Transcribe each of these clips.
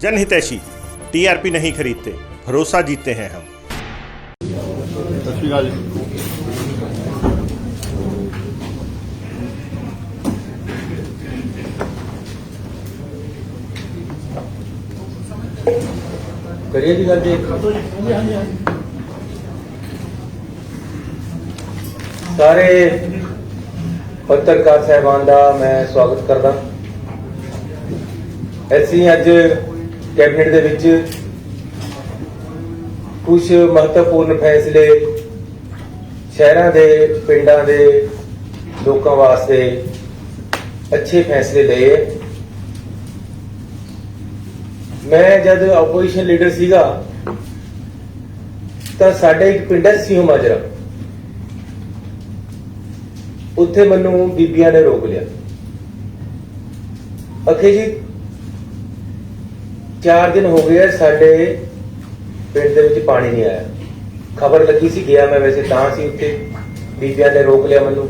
जनहितैषी, TRP नहीं खरीदते, भरोसा जीतते हैं हम। सत श्री अकाल जी। करिए जी गल जी। सारे पत्रकार साहबान का मैं स्वागत करदा। ऐसी अज कैबिनेट दे विच कुछ महत्वपूर्ण फैसले शहरां दे पिंडां दे लोकां वास्ते अच्छे फैसले लए। मैं जब ओपोजिशन लीडर सीगा तो साडे एक पिंड है सिंह माजरा, उत्थे मैनू बीबियां ने रोक लिया। आखे जी 4 दिन हो गए साडे पिंड दे विच पानी नहीं आया। खबर लगी सी, गया मैं वैसे तां सी उत्थे, बीबियां ने रोक लिया मैनू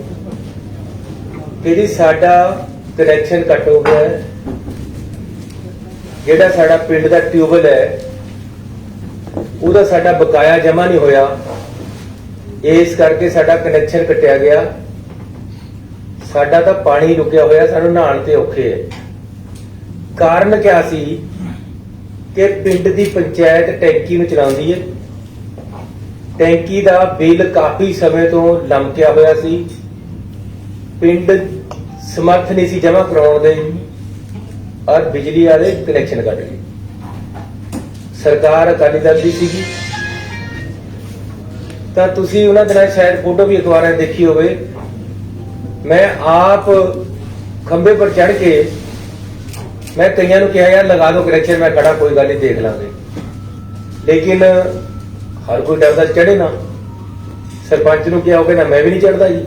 कि जी साडा कनैक्शन कट हो गया है, ਜਿਹੜਾ ਸਾਡਾ ਪਿੰਡ ਦਾ ਟਿਊਬਲ ਹੈ ਉਹਦਾ ਸਾਡਾ ਬਕਾਇਆ ਜਮਾ ਨਹੀਂ ਹੋਇਆ, ਇਸ ਕਰਕੇ ਸਾਡਾ ਕਨੈਕਸ਼ਨ ਕੱਟਿਆ ਗਿਆ। ਸਾਡਾ ਤਾਂ ਪਾਣੀ ਰੁਕਿਆ ਹੋਇਆ, ਸਾਨੂੰ ਨਹਾਉਣ ਤੇ ਔਖੇ ਹੈ। ਕਾਰਨ ਕਿਆ ਸੀ ਕਿ ਪਿੰਡ ਦੀ ਪੰਚਾਇਤ ਟੈਂਕੀ ਨੂੰ ਚਲਾਉਂਦੀ ਹੈ। ਟੈਂਕੀ ਦਾ ਬਿੱਲ ਕਾਫੀ ਸਮੇਂ ਤੋਂ ਲਮਕਿਆ ਹੋਇਆ ਸੀ, ਪਿੰਡ ਸਮਰਥ ਨਹੀਂ ਸੀ ਜਮਾ ਕਰਾਉਣ ਦੇ, और बिजली वाले कनैक्शन कट गए। सरकार अकाली दल की सीगी तो तुसी उन्हां दिनां शायद फोटो भी अखबारां देखी होवे। मैं आप खंबे पर चढ़ के मैं कईयां नूं कहा यार लगा दो कनैक्शन, मैं खड़ा कोई गल नहीं देख लांगे, लेकिन हर कोई डरदा चढ़े ना। सरपंच नूं कहा होवे ना, मैं भी नहीं चढ़दा जी।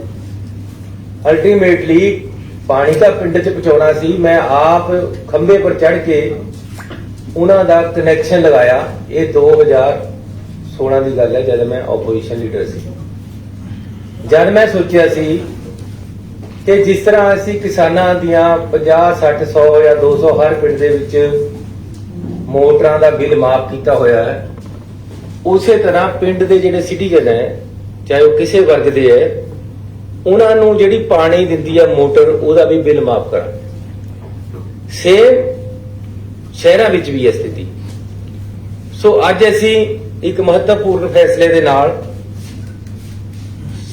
अल्टीमेटली पानी का पिंड च पहुंचाना सी, मैं आप खंबे पर चढ़ के उन्हां दा कनैक्शन लगाया। ये 2016 की गल है जब मैं ओपोजिशन लीडर सी। जब मैं सोचा सी कि जिस तरह असी किसानां दियां 50, 60, 100 या 200 हर पिंड दे विच मोटरां दा बिल माफ किया होया है, उसे तरह पिंड दे जिहड़े सिटीजन है चाहे वो किसी वर्ग दे है, उन्हां नूं जिहड़ी पानी दिंदी है मोटर, ਉਹਦਾ भी बिल माफ करा। सेम शहरां विच भी है स्थिति। सो अज असीं एक महत्वपूर्ण फैसले दे नाल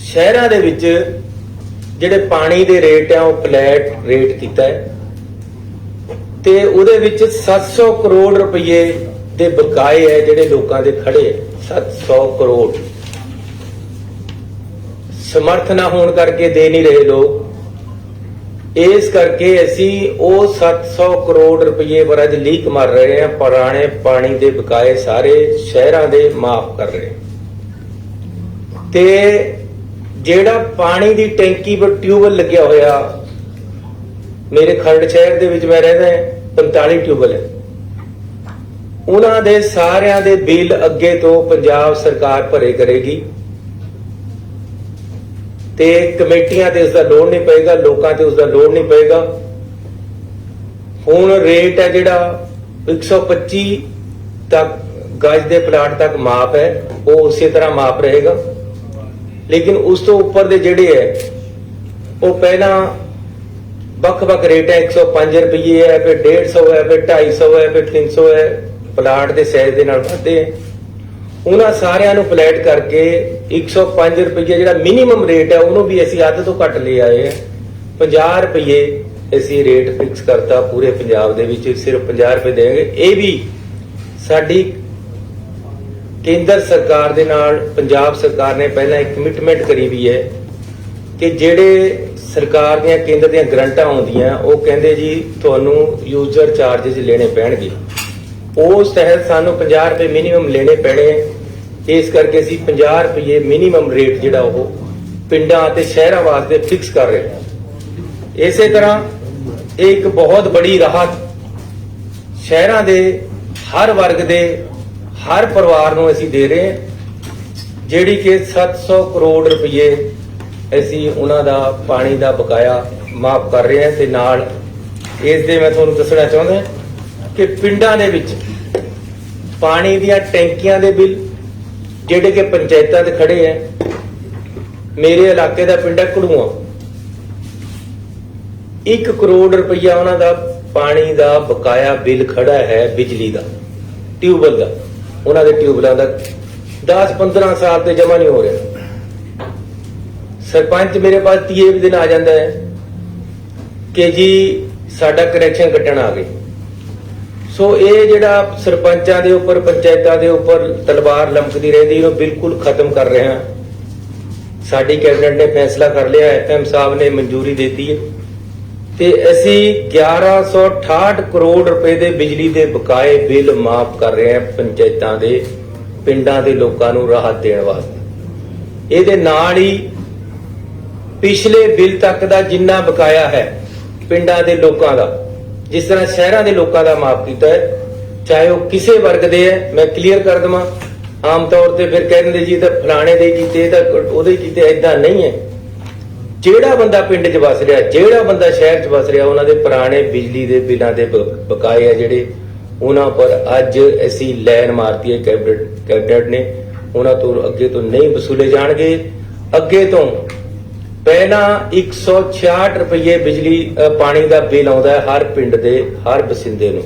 शहरां दे विच जिहड़े पानी दे रेट है वो फ्लैट रेट कीता है ते ਉਹਦੇ विच 700 करोड़ रुपए दे बकाए है जिहड़े लोकां दे खड़े 700 करोड़ समर्थ ना होने करके दे नहीं रहे लोग। इस करके असी वो 700 करोड़ रुपये पर अज लीक मार रहे हैं। पुराने पानी दे बकाए सारे शहरां दे माफ कर रहे हैं। ते जेड़ा पानी दी टैंकी पर ट्यूबल लग्या होया, मेरे खरड़ शहर दे विच मैं रहदा 45 ट्यूबल है, उन्हां दे सारियां दे बिल अगे तो पंजाब सरकार भरे करेगी ते कमेटियां ते उसका लोड नहीं पेगा, लोकां ते उसका लोड नहीं पेगा। हुण रेट है जिहड़ा 125 तक गज दे प्लाट तक माफ है, वो उसी तरह माफ रहेगा। लेकिन उस तो ऊपर दे जिहड़े है वो पहला ਵੱਖ-ਵੱਖ रेट है, 105 रुपये है, फिर 150 है, फिर 250 है, फिर 300 है, प्लाट के साइज के नाल बढ़ते हैं। उन्हां सारियां नूं फ्लैट करके 105 रुपये जिहड़ा मिनीमम रेट है उन्होंने भी असीं अध तो घट ले आए हैं। 50 रुपये असीं रेट फिक्स करता पूरे पंजाब दे विच, सिर्फ 50 रुपये देंगे। ये भी साडी केंद्र सरकार दे नाल पंजाब सरकार ने पहला एक कमिटमेंट करी हुई है कि जिहड़े सरकार दीयां केंद्र दीयां ग्रंटां आउंदियां वो कहंदे जी तुहानूं यूजर चार्जिज लेने पैणगे, उस तहत सानू 50 रुपये मिनीमम लेने पैने। इस करके असीं 50 रुपये मिनीमम रेट जिहड़ा वो पिंडां ते शहरां वास्ते फिक्स कर रहे हैं। इसे तरह एक बहुत बड़ी राहत शहरां दे हर वर्ग दे हर परिवार नूं असीं दे रहे हैं, जिहड़ी कि 700 करोड़ रुपये असीं उन्हां दा पानी दा बकाया माफ कर रहे हैं ते नाल ਇਸ ਦੇ ਮੈਂ ਤੁਹਾਨੂੰ ਦੱਸਣਾ ਚਾਹੁੰਦਾ ਕਿ ਪਿੰਡਾਂ ਦੇ ਵਿੱਚ ਪਾਣੀ ਦੀਆਂ ਟੈਂਕੀਆਂ ਦੇ ਬਿੱਲ ਜਿਹੜੇ ਕਿ ਪੰਚਾਇਤਾਂ ਤੇ ਖੜੇ ਹੈ। ਮੇਰੇ ਇਲਾਕੇ ਦਾ ਪਿੰਡ ਹੈ ਘੜੂਆਂ, 1 ਕਰੋੜ ਰੁਪਈਆ ਉਹਨਾਂ ਦਾ ਪਾਣੀ ਦਾ ਬਕਾਇਆ ਬਿੱਲ ਖੜਾ ਹੈ, ਬਿਜਲੀ ਦਾ, ਟਿਊਬਵੈੱਲ ਦਾ, ਉਹਨਾਂ ਦੇ ਟਿਊਬਵੈੱਲਾਂ ਦਾ 10-15 ਸਾਲ ਤੇ ਜਮਾ ਨਹੀਂ ਹੋ ਰਿਹਾ। ਸਰਪੰਚ ਮੇਰੇ ਪਾਸ 30 ਦਿਨ ਆ ਜਾਂਦਾ ਹੈ ਕਿ ਜੀ ਸਾਡਾ ਕਨੈਕਸ਼ਨ ਕੱਟਣ ਆ ਗਏ। ਸੋ ਇਹ ਜਿਹੜਾ ਸਰਪੰਚਾਂ ਦੇ ਉੱਪਰ, ਪੰਚਾਇਤਾਂ ਦੇ ਉੱਪਰ ਤਲਵਾਰ ਲਮਕਦੀ ਰਹਿੰਦੀ, ਇਹਨੂੰ ਬਿਲਕੁਲ ਖਤਮ ਕਰ ਰਹੇ ਹਾਂ। ਸਾਡੀ ਕੈਬਨਿਟ ਨੇ ਫੈਸਲਾ ਕਰ ਲਿਆ, ਐਫਐਮ ਸਾਹਿਬ ਨੇ ਮਨਜ਼ੂਰੀ ਦਿੱਤੀ ਹੈ ਤੇ ਅਸੀਂ 1168 ਕਰੋੜ ਰੁਪਏ ਦੇ ਬਿਜਲੀ ਦੇ ਬਕਾਏ ਬਿੱਲ ਮਾਫ ਕਰ ਰਹੇ ਹਾਂ ਪੰਚਾਇਤਾਂ ਦੇ, ਪਿੰਡਾਂ ਦੇ ਲੋਕਾਂ ਨੂੰ ਰਾਹਤ ਦੇਣ ਵਾਸਤੇ। ਇਹਦੇ ਨਾਲ ਹੀ ਪਿਛਲੇ ਬਿੱਲ ਤੱਕ ਦਾ ਜਿੰਨਾ ਬਕਾਇਆ ਹੈ ਪਿੰਡਾਂ ਦੇ ਲੋਕਾਂ ਦਾ, ਜਿਸ ਤਰ੍ਹਾਂ ਸ਼ਹਿਰਾਂ ਦੇ ਲੋਕਾਂ ਦਾ ਮਾਫ ਕੀਤਾ ਹੈ, ਚਾਹੇ ਉਹ ਕਿਸੇ ਵਰਗ ਦੇ ਹੈ। ਮੈਂ ਕਲੀਅਰ ਕਰ ਦਵਾਂ, ਆਮ ਤੌਰ ਤੇ ਫਿਰ ਕਹਿ ਦਿੰਦੇ ਜੀ ਇਹ ਤਾਂ ਫਲਾਣੇ ਦੇ ਕੀਤੇ, ਇਹ ਤਾਂ ਉਹਦੇ ਕੀਤੇ। ਏਦਾਂ ਨਹੀਂ ਹੈ। ਜਿਹੜਾ ਬੰਦਾ ਪਿੰਡ 'ਚ ਵਸ ਰਿਹਾ, ਜਿਹੜਾ ਬੰਦਾ ਸ਼ਹਿਰ 'ਚ ਵਸ ਰਿਹਾ, ਉਹਨਾਂ ਦੇ ਪੁਰਾਣੇ ਬਿਜਲੀ ਦੇ ਬਿੱਲਾਂ ਦੇ ਬਕਾਏ ਆ ਜਿਹੜੇ, ਉਹਨਾਂ ਪਰ ਅੱਜ ਅਸੀਂ ਲਾਈਨ ਮਾਰਤੀ ਹੈ ਕੈਬਨਿਟ ਨੇ। ਉਹਨਾਂ ਤੋਂ ਅੱਗੇ ਤੋਂ ਨਹੀਂ ਵਸੂਲੇ ਜਾਣਗੇ। ਅੱਗੇ ਤੋਂ ਪਹਿਲਾਂ 166 ਰੁਪਏ ਬਿਜਲੀ ਪਾਣੀ ਦਾ ਬਿੱਲ ਆਉਂਦਾ ਹੈ ਹਰ ਪਿੰਡ ਦੇ, ਹਰ ਬਸਿੰਦੇ ਨੂੰ।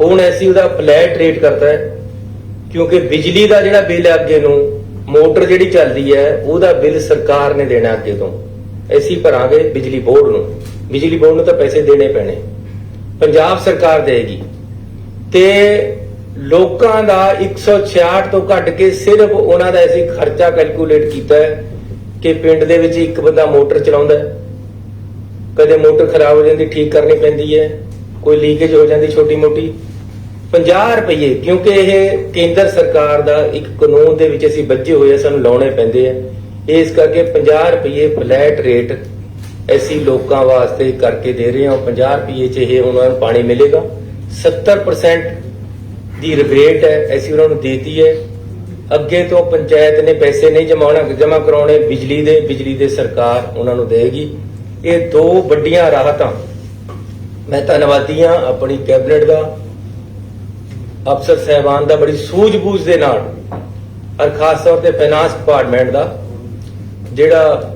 ਹੁਣ ਅਸੀਂ ਉਹਦਾ ਫਲੈਟ ਰੇਟ ਕਰਤਾ ਹੈ, ਕਿਉਂਕਿ ਬਿਜਲੀ ਦਾ ਜਿਹੜਾ ਬਿੱਲ ਹੈ ਅੱਗੇ ਨੂੰ, ਮੋਟਰ ਜਿਹੜੀ ਚੱਲਦੀ ਹੈ ਉਹਦਾ ਬਿੱਲ ਸਰਕਾਰ ਨੇ ਦੇਣਾ ਅੱਗੇ ਤੋਂ, ਅਸੀਂ ਭਰਾਂਗੇ ਬਿਜਲੀ ਬੋਰਡ ਨੂੰ। ਬਿਜਲੀ ਬੋਰਡ ਨੂੰ ਤਾਂ ਪੈਸੇ ਦੇਣੇ ਪੈਣੇ, ਪੰਜਾਬ ਸਰਕਾਰ ਦੇਗੀ। ਤੇ ਲੋਕਾਂ ਦਾ 166 ਤੋਂ ਘੱਟ ਕੇ ਸਿਰਫ ਉਹਨਾਂ ਦਾ ਅਸੀਂ ਖਰਚਾ ਕੈਲਕੂਲੇਟ ਕੀਤਾ ਹੈ ਕਿ ਪਿੰਡ ਦੇ ਵਿੱਚ ਇੱਕ ਬੰਦਾ ਮੋਟਰ ਚਲਾਉਂਦਾ ਹੈ, ਕਦੇ ਮੋਟਰ ਖਰਾਬ ਹੋ ਜਾਂਦੀ, ਠੀਕ ਕਰਨੀ ਪੈਂਦੀ ਹੈ, ਕੋਈ ਲੀਕੇਜ ਹੋ ਜਾਂਦੀ ਛੋਟੀ ਮੋਟੀ, 50 ਰੁਪਏ, ਕਿਉਂਕਿ ਇਹ ਕੇਂਦਰ ਸਰਕਾਰ ਦਾ ਇੱਕ ਕਾਨੂੰਨ ਦੇ ਵਿੱਚ ਅਸੀਂ ਬੱਝੇ ਹੋਏ ਆ, ਸਾਨੂੰ ਲਾਉਣੇ ਪੈਂਦੇ ਆ। ਇਸ ਕਰਕੇ 50 ਰੁਪਏ ਫਲੈਟ ਰੇਟ ਅਸੀਂ ਲੋਕਾਂ ਵਾਸਤੇ ਕਰਕੇ ਦੇ ਰਹੇ ਹਾਂ। 50 ਰੁਪਏ 'ਚ ਇਹ ਉਹਨਾਂ ਨੂੰ ਪਾਣੀ ਮਿਲੇਗਾ। 70% ਦੀ ਰਿਬੇਟ ਹੈ ਅਸੀਂ ਉਹਨਾਂ ਨੂੰ ਦੇਤੀ ਹੈ। ਅੱਗੇ ਤੋਂ ਪੰਚਾਇਤ ਨੇ ਪੈਸੇ ਨਹੀਂ ਜਮਾ ਕਰਾਉਣੇ, ਬਿਜਲੀ ਦੇ ਸਰਕਾਰ ਉਹਨਾਂ ਨੂੰ ਦੇਗੀ। ਇਹ ਦੋ ਵੱਡੀਆਂ ਰਾਹਤਾਂ। ਮੈਂ ਧੰਨਵਾਦੀ ਹਾਂ ਆਪਣੀ ਕੈਬਨਿਟ ਦਾ, ਅਫਸਰ ਸਾਹਿਬਾਨ ਦਾ, ਬੜੀ ਸੂਝ-ਬੂਝ ਦੇ ਨਾਲ, ਔਰ ਖਾਸ ਤੌਰ ਤੇ ਫਾਈਨਾਂਸ ਡਿਪਾਰਟਮੈਂਟ ਦਾ। ਜਿਹੜਾ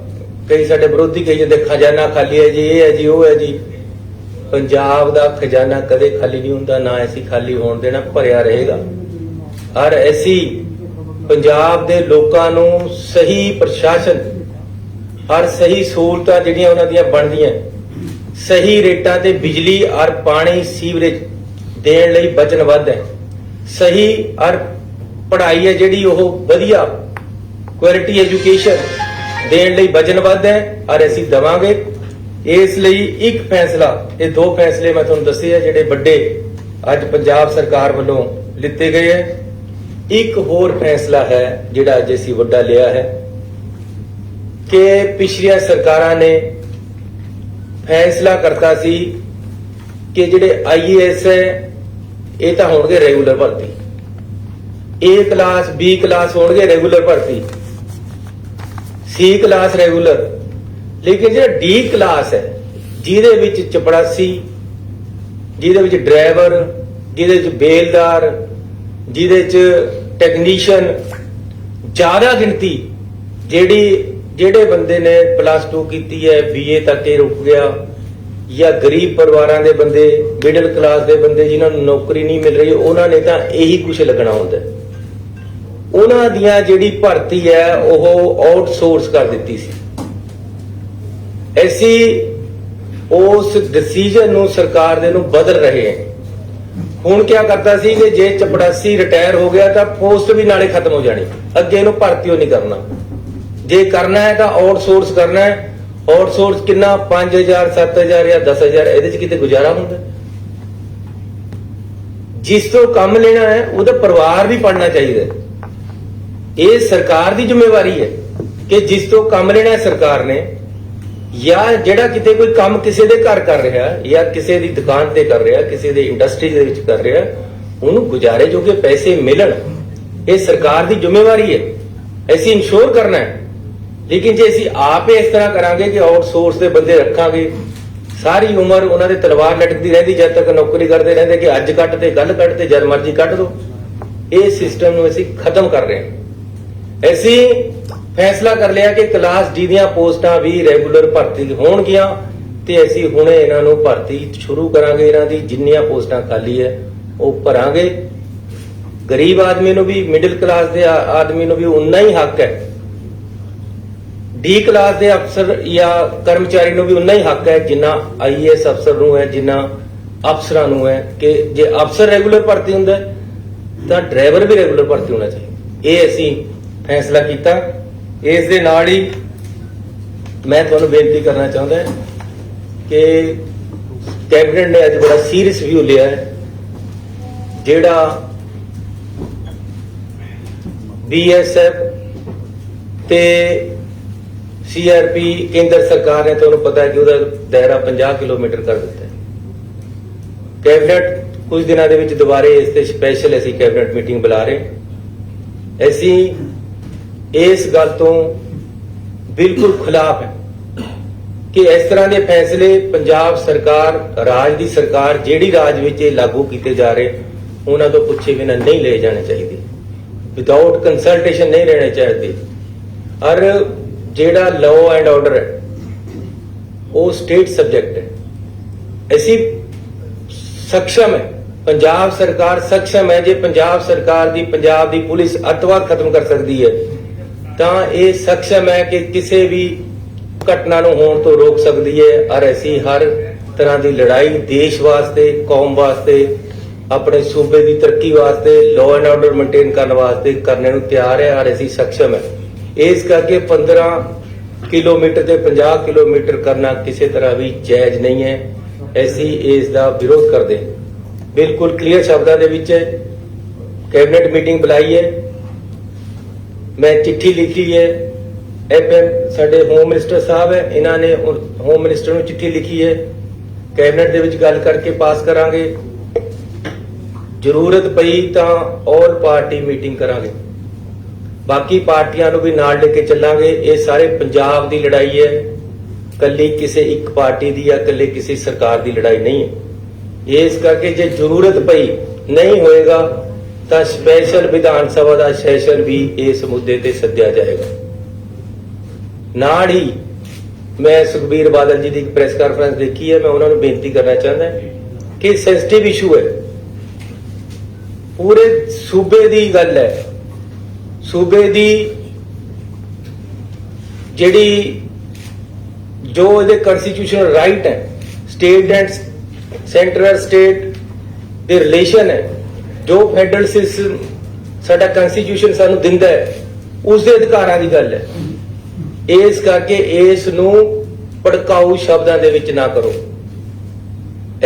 ਕਈ ਸਾਡੇ ਵਿਰੋਧੀ ਕਹੀ ਜਾਂਦੇ ਖਜ਼ਾਨਾ ਖਾਲੀ ਹੈ ਜੀ, ਇਹ ਹੈ ਜੀ, ਉਹ ਹੈ ਜੀ। ਪੰਜਾਬ ਦਾ ਖਜ਼ਾਨਾ ਕਦੇ ਖਾਲੀ ਨਹੀਂ ਹੁੰਦਾ, ਨਾ ਅਸੀਂ ਖਾਲੀ ਹੋਣ ਦੇਣਾ, ਭਰਿਆ ਰਹੇਗਾ। ਔਰ ਅਸੀਂ ਪੰਜਾਬ ਦੇ ਲੋਕਾਂ ਨੂੰ ਸਹੀ ਪ੍ਰਸ਼ਾਸਨ, ਔਰ ਸਹੀ ਸਹੂਲਤਾਂ ਜਿਹੜੀਆਂ ਉਹਨਾਂ ਦੀਆਂ ਬਣਦੀਆਂ, ਸਹੀ ਰੇਟਾਂ ਤੇ ਬਿਜਲੀ ਔਰ ਪਾਣੀ, ਸੀਵਰੇਜ ਦੇਣ ਲਈ ਵਚਨਬੱਧ ਹੈ। ਸਹੀ ਔਰ ਪੜ੍ਹਾਈ ਹੈ ਜਿਹੜੀ ਉਹ ਵਧੀਆ ਕੁਆਲਿਟੀ ਐਜੂਕੇਸ਼ਨ ਦੇਣ ਲਈ ਵਚਨਬੱਧ ਹੈ, ਔਰ ਅਸੀਂ ਦੇਵਾਂਗੇ। ਇਸ ਲਈ ਇੱਕ ਫੈਸਲਾ, ਇਹ ਦੋ ਫੈਸਲੇ ਮੈਂ ਤੁਹਾਨੂੰ ਦੱਸੇ ਆ ਜਿਹੜੇ ਵੱਡੇ ਅੱਜ ਪੰਜਾਬ ਸਰਕਾਰ ਵੱਲੋਂ ਲਿੱਤੇ ਗਏ ਹੈ। ਇੱਕ ਹੋਰ ਫੈਸਲਾ ਹੈ ਜਿਹੜਾ ਅੱਜ ਅਸੀਂ ਵੱਡਾ ਲਿਆ ਹੈ ਕਿ ਪਿਛਲੀਆਂ ਸਰਕਾਰਾਂ ਨੇ ਫੈਸਲਾ ਕਰਤਾ ਸੀ ਕਿ ਜਿਹੜੇ IAS ਹੈ ਇਹ ਤਾਂ ਹੋਣਗੇ ਰੈਗੂਲਰ ਭਰਤੀ, A ਕਲਾਸ B ਕਲਾਸ ਹੋਣਗੇ ਰੈਗੂਲਰ ਭਰਤੀ, C ਕਲਾਸ ਰੈਗੂਲਰ। ਲੇਕਿਨ ਜਿਹੜਾ D ਕਲਾਸ ਹੈ ਜਿਹਦੇ ਵਿੱਚ ਚਪੜਾਸੀ, ਜਿਹਦੇ ਵਿੱਚ ਡਰਾਈਵਰ, ਜਿਹਦੇ ਵਿੱਚ ਬੇਲਦਾਰ, ਜਿਹਦੇ ਚ ਟੈਕਨੀਸ਼ੀਅਨ, ਜ਼ਿਆਦਾ ਗਿਣਤੀ ਜਿਹੜੇ ਬੰਦੇ ਨੇ +2 ਕੀਤੀ ਹੈ, BA ਤੱਕ ਇਹ ਰੁਕ ਗਿਆ, ਜਾਂ ਗਰੀਬ ਪਰਿਵਾਰਾਂ ਦੇ ਬੰਦੇ, ਮਿਡਲ ਕਲਾਸ ਦੇ ਬੰਦੇ ਜਿਨ੍ਹਾਂ ਨੂੰ ਨੌਕਰੀ ਨਹੀਂ ਮਿਲ ਰਹੀ, ਉਹਨਾਂ ਨੇ ਤਾਂ ਇਹੀ ਕੁਝ ਲੱਗਣਾ ਹੁੰਦਾ। ਉਹਨਾਂ ਦੀਆਂ ਜਿਹੜੀ ਭਰਤੀ ਹੈ ਉਹ ਆਊਟਸੋਰਸ ਕਰ ਦਿੱਤੀ ਸੀ। ਅਸੀਂ ਉਸ ਡਿਸੀਜਨ ਨੂੰ ਸਰਕਾਰ ਦੇ ਨੂੰ ਬਦਲ ਰਹੇ ਹਾਂ। ਹੁਣ ਕੀ ਕਰਦਾ ਸੀ ਕਿ ਜੇ ਚਪੜਾਸੀ ਰਿਟਾਇਰ ਹੋ ਗਿਆ ਤਾਂ ਪੋਸਟ ਵੀ ਨਾਲੇ ਖਤਮ ਹੋ ਜਾਣੀ, ਅੱਗੇ ਇਹਨੂੰ ਭਰਤੀ ਹੋ ਨਹੀਂ ਕਰਨਾ। ਜੇ ਕਰਨਾ ਹੈ ਤਾਂ ਆਊਟਸੋਰਸ ਕਰਨਾ ਹੈ। ਆਊਟਸੋਰਸ ਕਿੰਨਾ, 5000 7000 ਜਾਂ 10000, ਇਹਦੇ ਚ ਕਿਤੇ ਗੁਜ਼ਾਰਾ ਹੁੰਦਾ? ਜਿਸ ਤੋਂ ਕੰਮ ਲੈਣਾ ਹੈ ਉਹਦਾ ਪਰਿਵਾਰ ਵੀ ਪੜਨਾ ਚਾਹੀਦਾ। ਇਹ ਸਰਕਾਰ ਦੀ ਜ਼ਿੰਮੇਵਾਰੀ ਹੈ ਕਿ ਜਿਸ ਤੋਂ ਕੰਮ ਲੈਣਾ ਹੈ ਸਰਕਾਰ ਨੇ, ਜਾਂ ਜਿਹੜਾ ਕਿਤੇ ਕੋਈ ਕੰਮ ਕਿਸੇ ਦੇ ਘਰ ਕਰ ਰਿਹਾ, ਜਾਂ ਕਿਸੇ ਦੀ ਦੁਕਾਨ ਤੇ ਕਰ ਰਿਹਾ, ਕਿਸੇ ਦੇ ਇੰਡਸਟਰੀ ਦੇ ਵਿੱਚ ਕਰ ਰਿਹਾ, ਉਹਨੂੰ ਗੁਜ਼ਾਰੇ ਜੋਗੇ ਪੈਸੇ ਮਿਲਣ, ਇਹ ਸਰਕਾਰ ਦੀ ਜ਼ਿੰਮੇਵਾਰੀ ਹੈ। ਅਸੀਂ ਇੰਸ਼ੋਰ ਕਰਨਾ ਹੈ। ਲੇਕਿਨ ਜੇ ਅਸੀਂ ਆਪ ਇਸ ਤਰ੍ਹਾਂ ਕਰਾਂਗੇ ਕਿ ਆਊਟਸੋਰਸ ਦੇ ਬੰਦੇ ਰੱਖਾਂਗੇ ਸਾਰੀ ਉਮਰ ਉਹਨਾਂ ਦੇ ਤਲਵਾਰ ਲਟਕਦੀ ਰਹਿੰਦੀ ਜਦ ਤੱਕ ਨੌਕਰੀ ਕਰਦੇ ਰਹਿੰਦੇ ਕਿ ਅੱਜ ਕੱਟ ਤੇ ਗੱਲ ਕੱਟ ਤੇ ਜਦ ਮਰਜ਼ੀ ਕੱਢ ਦੋ। ਇਹ ਸਿਸਟਮ ਨੂੰ ਅਸੀਂ ਖਤਮ ਕਰ ਰਹੇ ਹਾਂ। ਅਸੀਂ ਫੈਸਲਾ ਕਰ ਲਿਆ ਕਿ ਕਲਾਸ ਡੀ ਦੀਆਂ ਪੋਸਟਾਂ ਵੀ ਰੈਗੂਲਰ ਭਰਤੀ ਹੋਣਗੀਆਂ ਤੇ ਅਸੀਂ ਹੁਣੇ ਇਹਨਾਂ ਨੂੰ ਭਰਤੀ ਸ਼ੁਰੂ ਕਰਾਂਗੇ। ਇਹਨਾਂ ਦੀ ਜਿੰਨੀਆਂ ਪੋਸਟਾਂ ਖਾਲੀ ਹੈ ਉਹ ਭਰਾਂਗੇ। ਗਰੀਬ ਆਦਮੀ ਨੂੰ ਵੀ, ਮਿਡਲ ਕਲਾਸ ਦੇ ਆਦਮੀ ਨੂੰ ਵੀ ਉਨਾ ਹੀ ਹੱਕ ਹੈ। ਡੀ ਕਲਾਸ ਦੇ ਅਫਸਰ ਜਾਂ ਕਰਮਚਾਰੀ ਨੂੰ ਵੀ ਉਨਾ ਹੀ ਹੱਕ ਹੈ ਜਿੰਨਾ ਆਈਏਐਸ ਅਫਸਰ ਨੂੰ ਹੈ, ਜਿੰਨਾ ਅਫਸਰਾਂ ਨੂੰ ਹੈ। ਕਿ ਜੇ ਅਫਸਰ ਰੈਗੂਲਰ ਭਰਤੀ ਹੁੰਦਾ ਤਾਂ ਡਰਾਈਵਰ ਵੀ ਰੈਗੂਲਰ ਭਰਤੀ ਹੋਣਾ ਚਾਹੀਦਾ। ਇਹ ਅਸੀਂ ਫੈਸਲਾ ਕੀਤਾ। ਇਸ ਦੇ ਨਾਲ ਹੀ ਮੈਂ ਤੁਹਾਨੂੰ ਬੇਨਤੀ ਕਰਨਾ ਚਾਹੁੰਦਾ ਕਿ ਕੈਬਨਿਟ ਨੇ ਅੱਜ ਬੜਾ ਸੀਰੀਅਸ ਵਿਊ ਲਿਆ ਹੈ। ਜਿਹੜਾ BSF ਤੇ CRP ਕੇਂਦਰ ਸਰਕਾਰ ਨੇ, ਤੁਹਾਨੂੰ ਪਤਾ ਹੈ ਕਿ ਉਹਦਾ ਦਾਇਰਾ 50 ਕਿਲੋਮੀਟਰ ਕਰ ਦਿੱਤਾ ਹੈ। ਕੈਬਨਿਟ ਕੁਝ ਦਿਨਾਂ ਦੇ ਵਿੱਚ ਦੁਬਾਰੇ ਇਸ ਤੇ ਸਪੈਸ਼ਲ ਅਸੀਂ ਕੈਬਨਿਟ ਮੀਟਿੰਗ ਬੁਲਾ ਰਹੇ। ਅਸੀਂ ਇਸ ਗੱਲ ਤੋਂ ਬਿਲਕੁਲ ਖਿਲਾਫ ਹੈ ਕਿ ਇਸ ਤਰ੍ਹਾਂ ਦੇ ਫੈਸਲੇ ਪੰਜਾਬ ਸਰਕਾਰ, ਰਾਜ ਦੀ ਸਰਕਾਰ ਜਿਹੜੀ ਰਾਜ ਵਿੱਚ ਇਹ ਲਾਗੂ ਕੀਤੇ ਜਾ ਰਹੇ, ਉਹਨਾਂ ਤੋਂ ਪੁੱਛੇ ਬਿਨਾਂ ਨਹੀਂ ਲਏ ਜਾਣੇ ਚਾਹੀਦੇ। ਵਿਦਆਊਟ ਕੰਸਲਟੇਸ਼ਨ ਨਹੀਂ ਰਹਿਣੇ ਚਾਹੀਦੇ। ਔਰ ਜਿਹੜਾ ਲਾਅ ਐਂਡ ਆਰਡਰ ਹੈ ਉਹ ਸਟੇਟ ਸਬਜੈਕਟ ਹੈ। ਅਸੀਂ ਸક્ષਮ ਹੈ, ਪੰਜਾਬ ਸਰਕਾਰ ਸક્ષਮ ਹੈ। ਜੇ ਪੰਜਾਬ ਸਰਕਾਰ ਦੀ, ਪੰਜਾਬ ਦੀ ਪੁਲਿਸ ਅੱਤਵਾਦ ਖਤਮ ਕਰ ਸਕਦੀ ਹੈ ਤਾਂ ਇਹ ਸક્ષਮ ਹੈ ਕਿ ਕਿਸੇ ਵੀ ਘਟਨਾ ਨੂੰ ਹੋਣ ਤੋਂ ਰੋਕ ਸਕਦੀ ਹੈ। ਔਰ ਅਸੀਂ ਹਰ ਤਰ੍ਹਾਂ ਦੀ ਲੜਾਈ ਦੇਸ਼ ਵਾਸਤੇ, ਕੌਮ ਵਾਸਤੇ, ਆਪਣੇ ਸੂਬੇ ਦੀ ਤਰੱਕੀ ਵਾਸਤੇ, ਲਾਅ ਐਂਡ ਆਰਡਰ ਮੇਨਟੇਨ ਕਰਨ ਵਾਸਤੇ ਕਰਨੇ ਨੂੰ ਤਿਆਰ ਹੈ। ਔਰ ਅਸੀਂ ਸક્ષਮ ਹੈ। ਇਸ ਕਰਕੇ 15 ਕਿਲੋਮੀਟਰ ਤੇ 50 ਕਿਲੋਮੀਟਰ ਕਰਨਾ ਕਿਸੇ ਤਰ੍ਹਾਂ ਵੀ ਜਾਇਜ਼ ਨਹੀਂ ਹੈ। ਅਸੀਂ ਇਸ ਦਾ ਵਿਰੋਧ ਕਰਦੇ ਹਾਂ। ਬਿਲਕੁਲ ਕਲੀਅਰ ਸ਼ਬਦਾਂ ਦੇ ਵਿੱਚ ਕੈਬਨਿਟ ਮੀਟਿੰਗ ਬੁਲਾਈ ਹੈ। ਮੈਂ ਚਿੱਠੀ ਲਿਖੀ ਹੈ। FM ਸਾਡੇ ਹੋਮ ਮਿਨਿਸਟਰ ਸਾਹਿਬ ਹੈ, ਇਹਨਾਂ ਨੇ ਹੋਮ ਮਿਨਿਸਟਰ ਨੂੰ ਚਿੱਠੀ ਲਿਖੀ ਹੈ। ਕੈਬਨਿਟ ਦੇ ਵਿੱਚ ਗੱਲ ਕਰਕੇ ਪਾਸ ਕਰਾਂਗੇ। ਜ਼ਰੂਰਤ ਪਈ ਤਾਂ ਆਲ ਪਾਰਟੀ ਮੀਟਿੰਗ ਕਰਾਂਗੇ। ਬਾਕੀ ਪਾਰਟੀਆਂ ਨੂੰ ਵੀ ਨਾਲ ਲੈ ਕੇ ਚੱਲਾਂਗੇ। ਇਹ ਸਾਰੇ ਪੰਜਾਬ ਦੀ ਲੜਾਈ ਹੈ, ਕੱਲੀ ਕਿਸੇ ਇੱਕ ਪਾਰਟੀ ਦੀ ਜਾਂ ਕੱਲੇ ਕਿਸੇ ਸਰਕਾਰ ਦੀ ਲੜਾਈ ਨਹੀਂ ਹੈ। ਇਸ ਕਰਕੇ ਜੇ ਜ਼ਰੂਰਤ ਪਈ ਨਹੀਂ ਹੋਏਗਾ ਤਾਂ ਸਪੈਸ਼ਲ ਵਿਧਾਨ ਸਭਾ ਦਾ ਸੈਸ਼ਨ ਵੀ ਇਸ ਮੁੱਦੇ ਤੇ ਸੱਦਿਆ ਜਾਏਗਾ। ਨਾਲ ਹੀ ਮੈਂ ਸੁਖਬੀਰ ਬਾਦਲ ਜੀ ਦੀ ਇੱਕ ਪ੍ਰੈਸ ਕਾਨਫਰੰਸ ਦੇਖੀ ਹੈ। ਮੈਂ ਉਹਨਾਂ ਨੂੰ ਬੇਨਤੀ ਕਰਨਾ ਚਾਹੁੰਦਾ ਕਿ ਸੈਂਸਿਟਿਵ ਇਸ਼ੂ ਹੈ, ਪੂਰੇ ਸੂਬੇ ਦੀ ਗੱਲ ਹੈ। ਸੂਬੇ ਦੀ ਜਿਹੜੀ ਜੋ ਇਹਦੇ ਕਨਸਟੀਟਿਊਸ਼ਨਲ ਰਾਈਟ ਹੈ, ਸਟੇਟ ਐਂਡ ਸੈਂਟਰਲ ਸਟੇਟ ਦੇ ਰਿਲੇਸ਼ਨ ਹੈ, ਜੋ ਫੈਡਰਲ ਸਿਸਟਮ ਸਾਡਾ ਕਨਸਟੀਟਿਊਸ਼ਨ ਸਾਨੂੰ ਦਿੰਦਾ ਹੈ, ਉਸ ਦੇ ਅਧਿਕਾਰਾਂ ਦੀ ਗੱਲ ਹੈ। ਇਸ ਕਰਕੇ ਇਸ ਨੂੰ ਭੜਕਾਊ ਸ਼ਬਦਾਂ ਦੇ ਵਿੱਚ ਨਾ ਕਰੋ।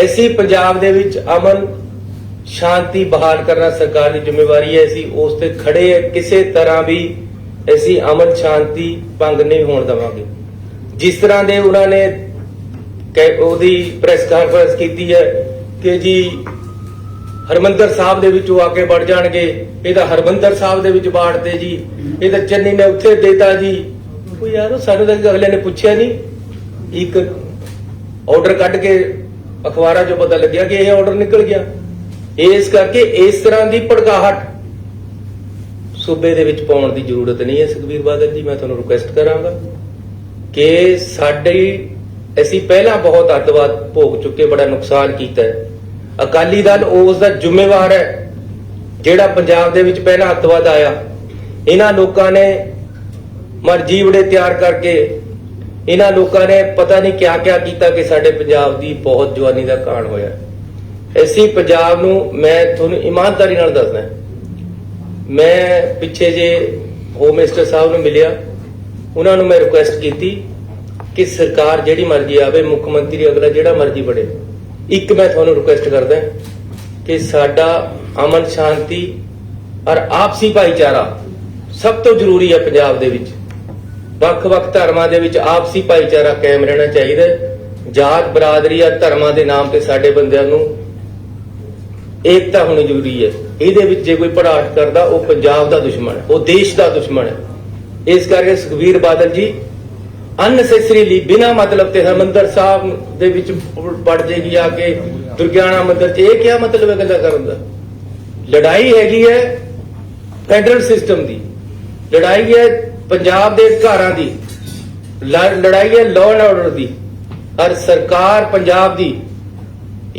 ਅਸੀਂ ਪੰਜਾਬ ਦੇ ਵਿੱਚ ਅਮਨ ਸ਼ਾਂਤੀ ਬਹਾਲ ਕਰਨਾ ਸਰਕਾਰ ਦੀ ਜ਼ਿੰਮੇਵਾਰੀ ਹੈ। ਅਸੀਂ ਉਸ ਤੇ ਖੜੇ ਹਾਂ। ਕਿਸੇ ਤਰ੍ਹਾਂ ਵੀ ਅਸੀਂ ਅਮਨ ਸ਼ਾਂਤੀ ਭੰਗ ਨਹੀਂ ਹੋਣ ਦੇਵਾਂਗੇ। ਜਿਸ ਤਰ੍ਹਾਂ ਦੇ ਉਹਨਾਂ ਨੇ ਉਹਦੀ ਪ੍ਰੈਸ ਕਾਨਫਰੰਸ ਕੀਤੀ ਹੈ ਕਿ ਜੀ ਹਰਮੰਦਰ ਸਾਹਿਬ ਦੇ ਵਿੱਚ ਉਹ ਆ ਕੇ ਵੜ ਜਾਣਗੇ, ਇਹ ਤਾਂ ਹਰਮੰਦਰ ਸਾਹਿਬ ਦੇ ਵਿੱਚ ਬਾੜਦੇ ਜੀ, ਇਹ ਤਾਂ ਚੰਨੀ ਨੇ ਉੱਥੇ ਦੇਤਾ ਜੀ। ਉਹ ਯਾਰ ਸਾਨੂੰ ਤਾਂ ਅਗਲੇ ਨੇ ਪੁੱਛਿਆ ਨਹੀਂ। ਇੱਕ ਆਰਡਰ ਕੱਢ ਕੇ ਅਖਬਾਰਾਂ 'ਚੋਂ ਪਤਾ ਲੱਗਿਆ ਕਿ ਇਹ ਆਰਡਰ ਨਿਕਲ ਗਿਆ। ਇਸ ਕਰਕੇ ਇਸ ਤਰ੍ਹਾਂ ਦੀ ਭੜਕਾਹਟ ਸੂਬੇ ਦੇ ਵਿੱਚ ਪਾਉਣ ਦੀ ਜ਼ਰੂਰਤ ਨਹੀਂ ਹੈ। ਸੁਖਬੀਰ ਬਾਦਲ ਜੀ, ਮੈਂ ਤੁਹਾਨੂੰ ਰਿਕੁਐਸਟ ਕਰਾਂਗਾ ਕਿ ਅਸੀਂ ਪਹਿਲਾਂ ਬਹੁਤ ਅੱਤਵਾਦ ਭੋਗ ਚੁੱਕੇ, ਬੜਾ ਨੁਕਸਾਨ ਕੀਤਾ ਹੈ। ਅਕਾਲੀ ਦਲ ਉਸ ਦਾ ਜ਼ਿੰਮੇਵਾਰ ਹੈ ਜਿਹੜਾ ਪੰਜਾਬ ਦੇ ਵਿੱਚ ਪਹਿਲਾਂ ਅੱਤਵਾਦ ਆਇਆ। ਇਹਨਾਂ ਲੋਕਾਂ ਨੇ ਮਰਜੀਵੜੇ ਤਿਆਰ ਕਰਕੇ, ਇਹਨਾਂ ਲੋਕਾਂ ਨੇ ਪਤਾ ਨਹੀਂ ਕਿਆ ਕਿਆ ਕੀਤਾ ਕਿ ਸਾਡੇ ਪੰਜਾਬ ਦੀ ਬਹੁਤ ਜਵਾਨੀ ਦਾ ਕਾਣ ਹੋਇਆ। ਅਸੀਂ ਪੰਜਾਬ ਨੂੰ, ਮੈਂ ਤੁਹਾਨੂੰ ਇਮਾਨਦਾਰੀ ਨਾਲ ਦੱਸਦਾ, ਮੈਂ ਪਿੱਛੇ ਜੇ ਹੋਮ ਮਿਨਿਸਟਰ ਸਾਹਿਬ ਨੂੰ ਮਿਲਿਆ, ਉਹਨਾਂ ਨੂੰ ਮੈਂ ਰਿਕੁਐਸਟ ਕੀਤੀ ਕਿ ਸਰਕਾਰ ਜਿਹੜੀ ਮਰਜ਼ੀ ਆਵੇ, ਮੁੱਖ ਮੰਤਰੀ ਅਗਲਾ ਜਿਹੜਾ ਮਰਜ਼ੀ ਬਣੇ, ਇੱਕ ਮੈਂ ਤੁਹਾਨੂੰ ਰਿਕੁਐਸਟ ਕਰਦਾ ਕਿ ਸਾਡਾ ਅਮਨ ਸ਼ਾਂਤੀ ਔਰ ਆਪਸੀ ਭਾਈਚਾਰਾ ਸਭ ਤੋਂ ਜ਼ਰੂਰੀ ਹੈ। ਪੰਜਾਬ ਦੇ ਵਿੱਚ ਵੱਖ-ਵੱਖ ਧਰਮਾਂ ਦੇ ਵਿੱਚ ਆਪਸੀ ਭਾਈਚਾਰਾ ਕਾਇਮ ਰਹਿਣਾ ਚਾਹੀਦਾ ਹੈ। ਜਾਤ ਬਰਾਦਰੀ ਜਾਂ ਧਰਮਾਂ ਦੇ ਨਾਮ ਤੇ ਸਾਡੇ ਬੰਦਿਆਂ ਨੂੰ ਏਕਤਾ ਹੋਣੀ ਜ਼ਰੂਰੀ ਹੈ। ਇਹਦੇ ਵਿੱਚ ਜੇ ਕੋਈ ਭੜਾਟ ਕਰਦਾ, ਉਹ ਪੰਜਾਬ ਦਾ ਦੁਸ਼ਮਣ ਹੈ, ਉਹ ਦੇਸ਼ ਦਾ ਦੁਸ਼ਮਣ ਹੈ। ਇਸ ਕਰਕੇ ਸੁਖਬੀਰ ਬਾਦਲ ਜੀ, ਅਨਨੈਸੈਸਰੀਲੀ ਬਿਨਾ ਮਤਲਬ ਤੇ ਹਰਮੰਦਰ ਸਾਹਿਬ ਦੇ ਵਿੱਚ ਵੜ ਜਾਏਗੀ ਆ ਕੇ ਦੁਰਗਿਆਣਾ ਮੰਦਿਰ 'ਚ, ਇਹ ਕੀ ਮਤਲਬ ਹੈ ਗੱਲਾਂ ਕਰਨ ਦਾ? ਲੜਾਈ ਹੈਗੀ ਹੈ ਫੈਡਰਲ ਸਿਸਟਮ ਦੀ, ਲੜਾਈ ਹੈ ਪੰਜਾਬ ਦੇ ਅਧਿਕਾਰਾਂ ਦੀ, ਲੜਾਈ ਹੈ ਲਾਅ ਐਂਡ ਆਰਡਰ ਦੀ। ਔਰ ਸਰਕਾਰ ਪੰਜਾਬ ਦੀ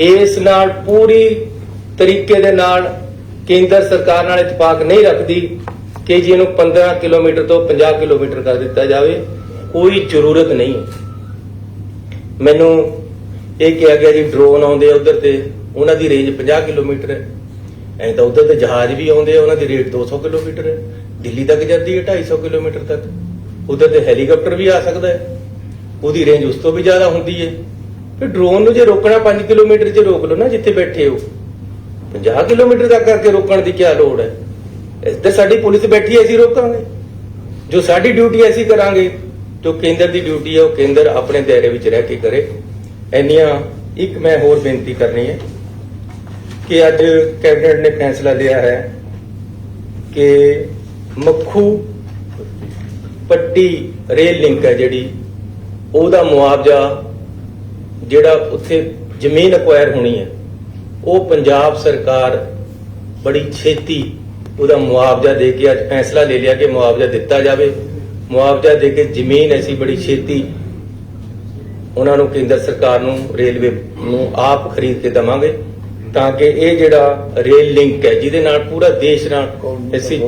ਇਸ ਨਾਲ ਪੂਰੀ ਤਰੀਕੇ ਦੇ ਨਾਲ ਕੇਂਦਰ ਸਰਕਾਰ ਨਾਲ ਇਤਫਾਕ ਨਹੀਂ ਰੱਖਦੀ ਕਿ ਜੀ ਇਹਨੂੰ 15 ਕਿਲੋਮੀਟਰ ਤੋਂ 50 ਕਿਲੋਮੀਟਰ ਕਰ ਦਿੱਤਾ ਜਾਵੇ। ਕੋਈ ਜ਼ਰੂਰਤ ਨਹੀਂ। ਮੈਨੂੰ ਇਹ ਕਿਹਾ ਗਿਆ ਜੀ ਡਰੋਨ ਆਉਂਦੇ ਆ ਉਧਰ ਤੇ ਉਹਨਾਂ ਦੀ ਰੇਂਜ 50 ਕਿਲੋਮੀਟਰ ਹੈ। ਐਂ ਤਾਂ ਉਧਰ ਤੇ ਜਹਾਜ਼ ਵੀ ਆਉਂਦੇ ਆ, ਉਹਨਾਂ ਦੀ ਰੇਟ 200 ਕਿਲੋਮੀਟਰ ਹੈ, ਦਿੱਲੀ ਤੱਕ ਜਾਂਦੀ ਹੈ 250 ਕਿਲੋਮੀਟਰ ਤੱਕ। ਉਧਰ ਤੇ ਹੈਲੀਕਾਪਟਰ ਵੀ ਆ ਸਕਦਾ ਹੈ, ਉਹਦੀ ਰੇਂਜ ਉਸ ਤੋਂ ਵੀ ਜ਼ਿਆਦਾ ਹੁੰਦੀ ਹੈ। ਫਿਰ ਡਰੋਨ ਨੂੰ ਜੇ ਰੋਕਣਾ 5 ਕਿਲੋਮੀਟਰ 'ਚ ਰੋਕ ਲਓ ਨਾ, ਜਿੱਥੇ ਬੈਠੇ ਹੋ 50 ਕਿਲੋਮੀਟਰ ਤੱਕ ਕਰਕੇ ਰੋਕਣ ਦੀ ਕੀ ਲੋੜ ਹੈ? ਇੱਧਰ ਸਾਡੀ ਪੁਲਿਸ ਬੈਠੀ ਹੈ, ਅਸੀਂ ਰੋਕਾਂਗੇ। ਜੋ ਸਾਡੀ ਡਿਊਟੀ ਅਸੀਂ ਕਰਾਂਗੇ, ਜੋ ਕੇਂਦਰ ਦੀ ਡਿਊਟੀ ਹੈ ਉਹ ਕੇਂਦਰ ਆਪਣੇ ਦਾਇਰੇ ਵਿੱਚ ਰਹਿ ਕੇ ਕਰੇ। ਇੰਨੀਆਂ ਇੱਕ ਮੈਂ ਹੋਰ ਬੇਨਤੀ ਕਰਨੀ ਹੈ ਕਿ ਅੱਜ ਕੈਬਨਿਟ ਨੇ ਫੈਸਲਾ ਲਿਆ ਹੈ ਕਿ ਮੱਖੂ ਪੱਟੀ ਰੇਲ ਲਿੰਕ ਹੈ ਜਿਹੜੀ, ਉਹਦਾ ਮੁਆਵਜ਼ਾ ਜਿਹੜਾ ਉੱਥੇ ਜ਼ਮੀਨ ਅਕਵਾਇਰ ਹੋਣੀ ਹੈ, ਉਹ ਪੰਜਾਬ ਸਰਕਾਰ ਬੜੀ ਛੇਤੀ ਉਹਦਾ ਮੁਆਵਜ਼ਾ ਦੇ ਕੇ ਅੱਜ ਫੈਸਲਾ ਲੈ ਲਿਆ ਕਿ ਮੁਆਵਜ਼ਾ ਦਿੱਤਾ ਜਾਵੇ। ਮੁਆਵਜ਼ਾ ਦੇ ਕੇ ਜ਼ਮੀਨ ਅਸੀਂ ਬੜੀ ਛੇਤੀ ਉਹਨਾਂ ਨੂੰ ਕੇਂਦਰ ਸਰਕਾਰ ਨੂੰ ਰੇਲਵੇ ਨੂੰ ਆਪ ਖਰੀਦ ਕੇ ਦੇਵਾਂਗੇ, ਤਾਂ ਕਿ ਇਹ ਜਿਹੜਾ ਰੇਲ ਲਿੰਕ ਹੈ ਜਿਹਦੇ ਨਾਲ ਪੂਰਾ ਦੇਸ਼ ਨਾਲ ਅਸੀਂ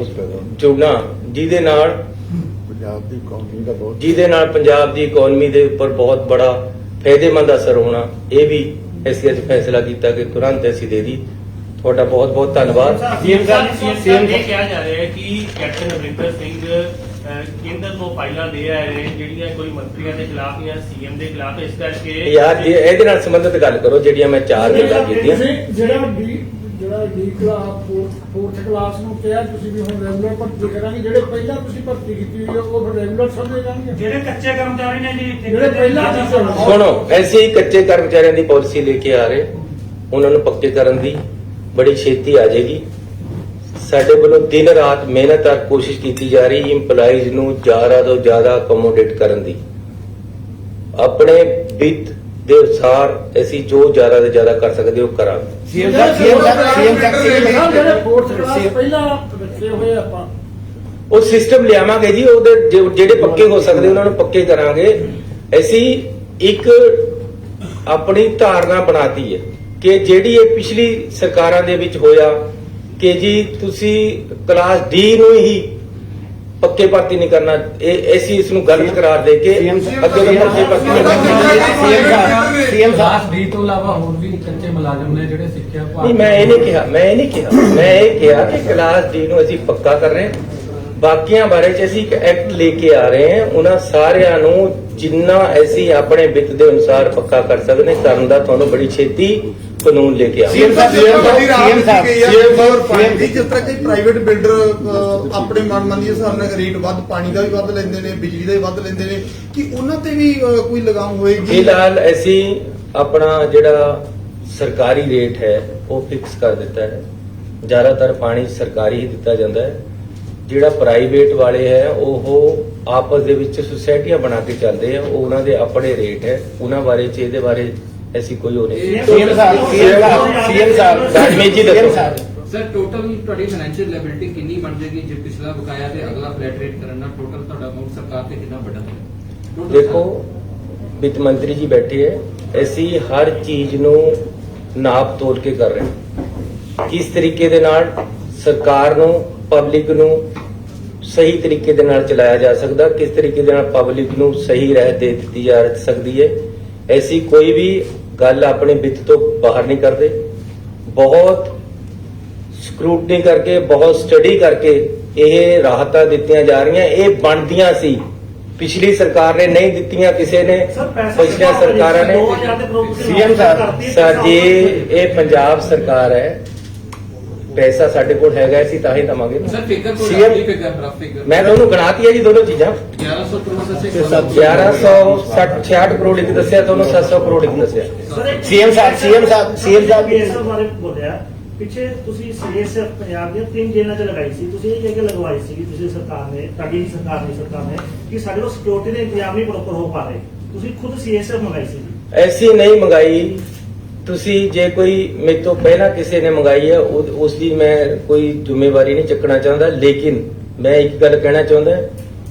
ਜੁੜਨਾ, ਜਿਹਦੇ ਨਾਲ ਪੰਜਾਬ ਦੀ ਇਕਨੋਮੀ ਦੇ ਉੱਪਰ ਬਹੁਤ ਬੜਾ ਫਾਇਦੇਮੰਦ ਅਸਰ ਹੋਣਾ, ਇਹ ਵੀ ਅਸੀਂ ਅੱਜ ਫੈਸਲਾ ਕੀਤਾ ਕਿ ਤੁਰੰਤ ਅਸੀਂ ਦੇ ਦੀ। ਤੁਹਾਡਾ ਬਹੁਤ ਬਹੁਤ ਧੰਨਵਾਦ। ਸੀਐਮ ਸਾਹਿਬ ਇਹ ਕਿਹਾ ਜਾ ਰਿਹਾ ਹੈ ਕਿ ਕੈਪਟਨ ਅਮਰਿੰਦਰ ਸਿੰਘ ਕੇਂਦਰ ਨੂੰ ਫਾਈਲਾਂ ਦੇ ਆਏ ਨੇ ਜਿਹੜੀਆਂ ਕੋਈ ਮੰਤਰੀਆਂ ਦੇ ਖਿਲਾਫ ਜਾਂ ਸੀਐਮ ਦੇ ਖਿਲਾਫ, ਇਸ ਕਰਕੇ ਯਾਰ ਜੇ ਇਹਦੇ ਨਾਲ ਸੰਬੰਧਿਤ ਗੱਲ ਕਰੋ ਜਿਹੜੀਆਂ ਮੈਂ 4 ਗੱਲਾਂ ਕੀਤੀਆਂ। ਜਿਹੜਾ ਡੀ ਕਲਾਸ 4th ਕਲਾਸ ਨੂੰ ਕਿਹਾ ਤੁਸੀਂ ਵੀ ਹੁਣ ਰੈਗੂਲਰ ਭਰਤੀ ਕਰਾਂਗੇ, ਜਿਹੜੇ ਪਹਿਲਾਂ ਤੁਸੀਂ ਭਰਤੀ ਕੀਤੀ ਹੋਈ ਉਹ ਫਿਰ ਰੈਗੂਲਰ ਸਮਝੇ ਜਾਣਗੇ। ਜਿਹੜੇ ਕੱਚੇ ਕਰਮਚਾਰੀ ਨੇ ਜੀ, ਜਿਹੜੇ ਪਹਿਲਾਂ ਸੁਣੋ, ਐਸੇ ਹੀ ਕੱਚੇ ਕਰਮਚਾਰੀਆਂ ਦੀ ਪਾਲਿਸੀ ਲੈ ਕੇ ਆ ਰਹੇ, ਉਹਨਾਂ ਨੂੰ ਪੱਕੇ ਕਰਨ ਦੀ ਬੜੀ ਛੇਤੀ ਆ ਜਾਏਗੀ। ਸਾਡੇ ਵੱਲੋਂ ਦਿਨ ਰਾਤ ਮਿਹਨਤ ਔਰ ਕੋਸ਼ਿਸ਼ ਕੀਤੀ ਜਾ ਰਹੀ ਇੰਪਲਾਈਜ਼ ਨੂੰ ਜ਼ਿਆਦਾ ਤੋਂ ਜ਼ਿਆਦਾ ਅਕੋਮੋਡੇਟ ਕਰਨ ਦੀ। ਆਪਣੇ ਵਿੱਤ ਦੇ ਅਨੁਸਾਰ ਅਸੀਂ ਜੋ ਜ਼ਿਆਦਾ ਤੋਂ ਜ਼ਿਆਦਾ ਕਰ ਸਕਦੇ ਉਹ ਕਰਾਂਗੇ। ਜਿਹੜੇ 4th ਕਲਾਸ ਪਹਿਲਾਂ ਰੱਖੇ ਹੋਏ ਆਪਾਂ ਉਹ ਸਿਸਟਮ ਲਿਆਵਾਂਗੇ ਜੀ, ਉਹਦੇ ਜਿਹੜੇ ਪੱਕੇ ਹੋ ਸਕਦੇ ਉਹਨਾਂ ਨੂੰ ਪੱਕੇ ਕਰਾਂਗੇ। ਅਸੀਂ ਇੱਕ ਆਪਣੀ ਧਾਰਨਾ ਬਣਾਤੀ ਹੈ ਕਿ ਜਿਹੜੀ ਇਹ ਪਿਛਲੀ ਸਰਕਾਰਾਂ ਦੇ ਵਿੱਚ ਹੋਇਆ ਕਿ ਜੀ ਤੁਸੀਂ ਕਲਾਸ ਡੀ ਨੂੰ ਹੀ ਪੱਕੇ ਭਰਤੀ ਨਹੀਂ ਕਰਨਾ, ਇਹ ਅਸੀਂ ਇਸ ਨੂੰ ਗਲਤ ਕਰਾਰ ਦੇ ਕੇ ਅੱਗੇ ਤੋਂ ਪੱਕੇ ਭਰਤੀ ਨਹੀਂ ਕਰਨੀ। ਸੀਐਮ ਸਾਹਿਬ ਡੀ ਤੋਂ ਇਲਾਵਾ ਹੋਰ ਵੀ ਕੱਚੇ ਮੁਲਾਜ਼ਮ ਨੇ ਜਿਹੜੇ ਸਿੱਖਿਆ ਨਹੀਂ, ਮੈਂ ਇਹ ਕਿਹਾ ਕਿ ਕਲਾਸ ਡੀ ਨੂੰ ਅਸੀਂ ਪੱਕਾ ਕਰ ਰਹੇ ਹਾਂ। ਬਾਕੀਆਂ ਬਾਰੇ ਚ ਅਸੀਂ ਇੱਕ ਐਕਟ ਲੈ ਕੇ ਆ ਰਹੇ ਹਾਂ, ਉਹਨਾਂ ਸਾਰਿਆਂ ਨੂੰ ਜਿੰਨਾ ਅਸੀਂ ਆਪਣੇ ਵਿੱਤ ਦੇ ਅਨੁਸਾਰ ਪੱਕਾ ਕਰ ਸਕਦੇ ਕਰਨ ਦਾ ਤੁਹਾਨੂੰ ਬੜੀ ਛੇਤੀ ਕਾਨੂੰਨ ਲੈ ਕੇ ਆਵਾਂਗੇ। ਜਿਸ ਤਰ੍ਹਾਂ ਕਿ ਪ੍ਰਾਈਵੇਟ ਬਿਲਡਰ ਆਪਣੇ ਮਨਮਰਜ਼ੀ ਦੇ ਹਿਸਾਬ ਨਾਲ ਰੇਟ ਵੱਧ, ਪਾਣੀ ਦਾ ਵੀ ਵੱਧ ਲੈਂਦੇ ਨੇ, ਬਿਜਲੀ ਦਾ ਵੀ ਵੱਧ ਲੈਂਦੇ ਨੇ, ਕਿ ਉਹਨਾਂ ਤੇ ਵੀ ਕੋਈ ਲਗਾਮ ਹੋਏਗੀ? ਫਿਲਹਾਲ ਅਸੀਂ ਆਪਣਾ ਜਿਹੜਾ ਸਰਕਾਰੀ ਰੇਟ ਹੈ ਉਹ ਫਿਕਸ ਕਰ ਦਿੱਤਾ ਹੈ। ਜ਼ਿਆਦਾਤਰ ਪਾਣੀ ਸਰਕਾਰੀ ਹੀ ਦਿੱਤਾ ਜਾਂਦਾ ਹੈ। ਜਿਹੜਾ ਪ੍ਰਾਈਵੇਟ ਵਾਲੇ ਹੈ ਉਹ ਆਪਸ ਦੇ ਵਿੱਚ ਸੁਸਾਇਟੀਆਂ ਬਣਾ ਕੇ ਚੱਲਦੇ ਆ, ਉਹ ਉਹਨਾਂ ਦੇ ਆਪਣੇ ਰੇਟ ਹੈ। ਉਹਨਾਂ ਬਾਰੇ ਚ ਇਹਦੇ ਬਾਰੇ ਐਸੀ ਕੋਈ ਹੋ ਨਹੀਂ। ਸੀਐਮ ਸਾਹਿਬ ਸਰ ਟੋਟਲ ਤੁਹਾਡੀ ਫਾਈਨੈਂਸ਼ੀਅਲ ਲਾਇਬਿਲਿਟੀ ਕਿੰਨੀ ਬਣ ਜਾਏਗੀ ਜੇ ਪਿਛਲਾ ਬਕਾਇਆ ਤੇ ਅਗਲਾ ਫਲੈਟ ਰੇਟ ਕਰਨ ਨਾਲ ਟੋਟਲ ਤੁਹਾਡਾ ਅਮਾਉਂਟ ਸਰਕਾਰ ਤੇ ਕਿੰਨਾ ਵੱਡਾ ਹੈ? ਦੇਖੋ, ਵਿੱਤ ਮੰਤਰੀ ਜੀ ਬੈਠੇ ਹੈ, ਅਸੀਂ ਹਰ ਚੀਜ਼ ਨੂੰ ਨਾਪ ਤੋਲ ਕੇ ਕਰ ਰਹੇ ਹਾਂ। ਕਿਸ ਤਰੀਕੇ ਦੇ ਨਾਲ ਸਰਕਾਰ ਨੂੰ, ਪਬਲਿਕ ਨੂੰ ਸਹੀ ਤਰੀਕੇ ਦੇ ਨਾਲ ਚਲਾਇਆ ਜਾ ਸਕਦਾ, ਕਿਸ ਤਰੀਕੇ ਦੇ ਨਾਲ ਪਬਲਿਕ ਨੂੰ ਸਹੀ ਰਾਹ ਦੇ ਦਿੱਤੀ ਜਾ ਸਕਦੀ ਹੈ। ਐਸੀ ਕੋਈ ਵੀ ਗੱਲ ਆਪਣੇ ਵਿੱਤ ਤੋਂ ਬਾਹਰ ਨਹੀਂ ਕਰਦੇ। ਬਹੁਤ ਸਕਰੂਟਨੀ ਕਰਕੇ, ਬਹੁਤ ਸਟੱਡੀ ਕਰਕੇ ਇਹ ਰਾਹਤਾਂ ਦਿੱਤੀਆਂ ਜਾ ਰਹੀਆਂ। ਇਹ ਬਣਦੀਆਂ ਸੀ, ਪਿਛਲੀ ਸਰਕਾਰ ਨੇ ਨਹੀਂ ਦਿੱਤੀਆਂ, ਕਿਸੇ ਨੇ ਪਿਛਲੀਆਂ ਸਰਕਾਰਾਂ ਨੇ। ਸੀਐਮ ਸਾਹਿਬ ਸਾਡੀ ਇਹ ਪੰਜਾਬ ਸਰਕਾਰ ਹੈ, ਪੈਸਾ ਸਾਡੇ ਕੋਲ ਹੈਗਾ, ਅਸੀਂ ਤਾਂ ਹੀ ਦਵਾਂਗੇ। ਸਰ ਫਿਗਰ ਕੋਈ ਸੀਐਮ ਫਿਗਰ ਰਫ ਫਿਗਰ ਮੈਂ ਤੁਹਾਨੂੰ ਗਣਾਤੀ ਹੈ ਜੀ ਦੋਨੋਂ ਚੀਜ਼ਾਂ। 1100 ਕਰੋੜ ਦੱਸੇ 1166 ਕਰੋੜ ਇੱਕ ਦੱਸਿਆ, ਤੁਹਾਨੂੰ 700 ਕਰੋੜ ਇੱਕ ਦੱਸਿਆ। ਇਸ ਬਾਰੇ ਬੋਲਿਆ ਪਿੱਛੇ ਤੁਸੀਂ ਸੀਐਸਐਫ ਪੰਜਾਬ ਦੀਆਂ 3 ਜੇਲ੍ਹਾਂ 'ਚ ਲਗਾਈ ਸੀ, ਤੁਸੀਂ ਇਹ ਜਗ੍ਹਾ ਲਗਵਾਈ ਸੀ ਤੁਸੀਂ ਸਰਕਾਰ ਨੇ, ਤੁਹਾਡੀ ਸਰਕਾਰ ਨੇ ਕਿ ਸਾਡੇ ਕੋਲ ਸਿਕਿਉਰਿਟੀ ਦੇ ਇੰਤਜ਼ਾਮ ਨਹੀਂ ਪ੍ਰੋਪਰ ਹੋ ਪਾ ਰਹੇ, ਤੁਸੀਂ ਖੁਦ ਸੀਐਸਐਫ ਮੰਗਾਈ ਸੀ। ਐਸੀ ਨਹੀਂ ਮੰਗਾਈ ਤੁਸੀਂ, ਜੇ ਕੋਈ ਮੇਰੇ ਤੋਂ ਪਹਿਲਾਂ ਕਿਸੇ ਨੇ ਮੰਗਾਈ ਹੈ ਉਸ ਦੀ ਮੈਂ ਕੋਈ ਜ਼ਿੰਮੇਵਾਰੀ ਨਹੀਂ ਚੱਕਣਾ ਚਾਹੁੰਦਾ, ਲੇਕਿਨ ਮੈਂ ਇੱਕ ਗੱਲ ਕਹਿਣਾ ਚਾਹੁੰਦਾ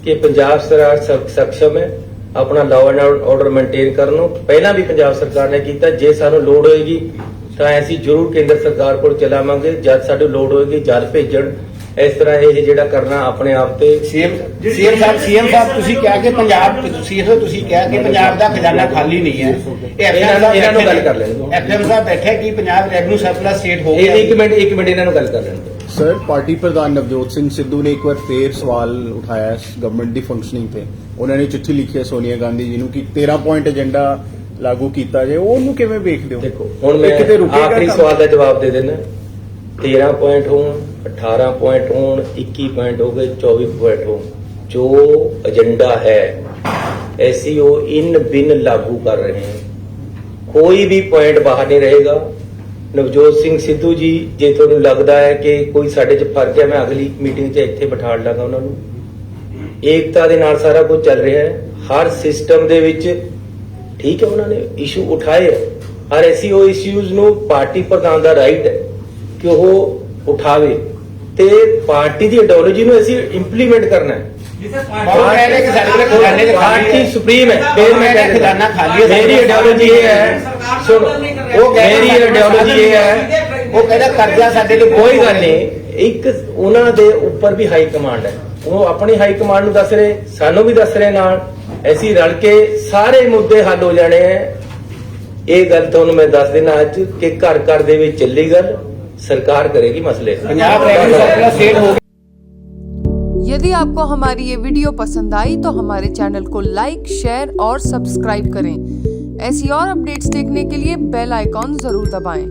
ਕਿ ਪੰਜਾਬ ਸਰਕਾਰ ਸક્ષਮ ਹੈ ਆਪਣਾ ਲਾਅ ਐਂਡ ਆਰਡਰ ਮੇਨਟੇਨ ਕਰਨ ਨੂੰ। ਪਹਿਲਾਂ ਵੀ ਪੰਜਾਬ ਸਰਕਾਰ ਨੇ ਕੀਤਾ, ਜੇ ਸਾਨੂੰ ਲੋੜ ਹੋਏਗੀ ਤਾਂ ਅਸੀਂ ਜ਼ਰੂਰ ਕੇਂਦਰ ਸਰਕਾਰ ਕੋਲ ਚਲਾਵਾਂਗੇ, ਜਦ ਸਾਨੂੰ ਲੋੜ ਹੋਏਗੀ ਜਲ ਭੇਜਣ। ਇਸ ਤਰ੍ਹਾਂ ਇਹ ਜਿਹੜਾ ਕਰਨਾ ਆਪਣੇ ਆਪ ਤੇ ਸੀਐਮ ਸਾਹਿਬ ਤੁਸੀਂ ਕਿਹਾ ਕਿ ਪੰਜਾਬ ਤੁਸੀਂ ਕਿਹਾ ਕਿ ਪੰਜਾਬ ਦਾ ਖਜ਼ਾਨਾ ਖਾਲੀ ਨਹੀਂ ਹੈ, ਇਹਨਾਂ ਨੂੰ ਗੱਲ ਕਰ ਲੈਣ ਦਿਓ। ਐਫਐਮ ਸਾਹਿਬ ਬੈਠੇ ਕਿ ਪੰਜਾਬ ਰੈਵਨਿਊ ਸਰਪਲਸ ਸਟੇਟ ਹੋ ਇਹ ਗਿਆ। ਇੱਕ ਮਿੰਟ ਇਹਨਾਂ ਨੂੰ ਗੱਲ ਕਰ ਲੈਣ ਦਿਓ। सर, पार्टी प्रधान नवजोत सिंह सिद्धू ने एक बार फिर सवाल उठाया गवर्नमेंट की फंक्शनिंग पे। उन्होंने चिट्ठी लिखी है सोनिया गांधी जी ਨੂੰ ਕਿ 13 ਪੁਆਇੰਟ ਏਜੰਡਾ ਲਾਗੂ ਕੀਤਾ ਜਾਏ, ਉਹਨੂੰ ਕਿਵੇਂ ਵੇਖਦੇ ਹੋ? ਦੇਖੋ ਹੁਣ ਮੈਂ ਆਖਰੀ ਸਵਾਲ ਦਾ ਜਵਾਬ ਦੇ ਦੇਣਾ। 13 ਪੁਆਇੰਟ ਹੋਣ, 18 ਪੁਆਇੰਟ ਹੋਣ, 21 ਪੁਆਇੰਟ ਹੋ ਗਏ, 24 ਪੁਆਇੰਟ ਹੋਣ, ਜੋ ਏਜੰਡਾ ਹੈ ਐਸਸੀਓ ਇਨ ਬਿਨ लागू कर रहे हैं, कोई भी पॉइंट बाहर नहीं रहेगा। ਨਵਜੋਤ ਸਿੰਘ ਸਿੱਧੂ ਜੀ, ਜੇ ਤੁਹਾਨੂੰ ਲੱਗਦਾ ਹੈ ਕਿ ਕੋਈ ਸਾਡੇ 'ਚ ਫਰਕ ਹੈ, ਮੈਂ ਅਗਲੀ ਮੀਟਿੰਗ 'ਚ ਇੱਥੇ ਬਿਠਾ ਲਾਂਗਾ ਉਹਨਾਂ ਨੂੰ। ਏਕਤਾ ਦੇ ਨਾਲ ਸਾਰਾ ਕੁਝ ਚੱਲ ਰਿਹਾ ਹੈ, ਹਰ ਸਿਸਟਮ ਦੇ ਵਿੱਚ ਠੀਕ ਹੈ। ਉਹਨਾਂ ਨੇ ਇਸ਼ੂ ਉਠਾਏ, ਹਰ ਐਸਸੀਓ ਇਸ਼ੂਜ਼ ਨੂੰ ਪਾਰਟੀ ਪ੍ਰਧਾਨ ਦਾ ਰਾਈਟ ਹੈ ਕਿ ਉਹ ਉਠਾਵੇ ਤੇ ਪਾਰਟੀ ਦੀ ਆਈਡੀਓਲੋਜੀ ਨੂੰ ਅਸੀਂ ਇੰਪਲੀਮੈਂਟ ਕਰਨਾ ਹੈ। पार्टी सुप्रीम है, फिर मैं खजाना खाली है, मेरी आइडियोलॉजी ये है, सुनो मेरी आइडियोलॉजी ये है, ਉਹ ਕਹਿੰਦਾ ਕਰਜ਼ਾ ਸਾਡੇ ਲਈ ਕੋਈ ਗੱਲ ਨਹੀਂ। ਇੱਕ ਉਹਨਾਂ ਦੇ ਉੱਪਰ ਵੀ ਹਾਈ ਕਮਾਂਡ ਹੈ, ਉਹ ਆਪਣੀ ਹਾਈ ਕਮਾਂਡ ਨੂੰ ਦੱਸ ਰਹੇ, ਸਾਨੂੰ ਵੀ ਦੱਸ ਰਹੇ ਨਾਲ, ਅਸੀਂ ਰਲ ਕੇ ਸਾਰੇ ਮੁੱਦੇ ਹੱਲ ਹੋ ਜਾਣੇ ਹੈ। ਇਹ ਗੱਲ ਤੁਹਾਨੂੰ ਮੈਂ ਦੱਸ ਦੇਣਾ ਅੱਜ ਕਿ ਘਰ ਘਰ ਦੇ ਵਿੱਚ ਚੱਲੀ ਗੱਲ, ਸਰਕਾਰ ਕਰੇਗੀ मसले। ਪੰਜਾਬ ਰੈਵਨਿਊ ਸਰਪਲਸ ਸਟੇਟ ਹੋ। यदि आपको हमारी ये वीडियो पसंद आई तो हमारे चैनल को लाइक, शेयर और सब्सक्राइब करें। ऐसी और अपडेट्स देखने के लिए बेल आइकॉन जरूर दबाएं।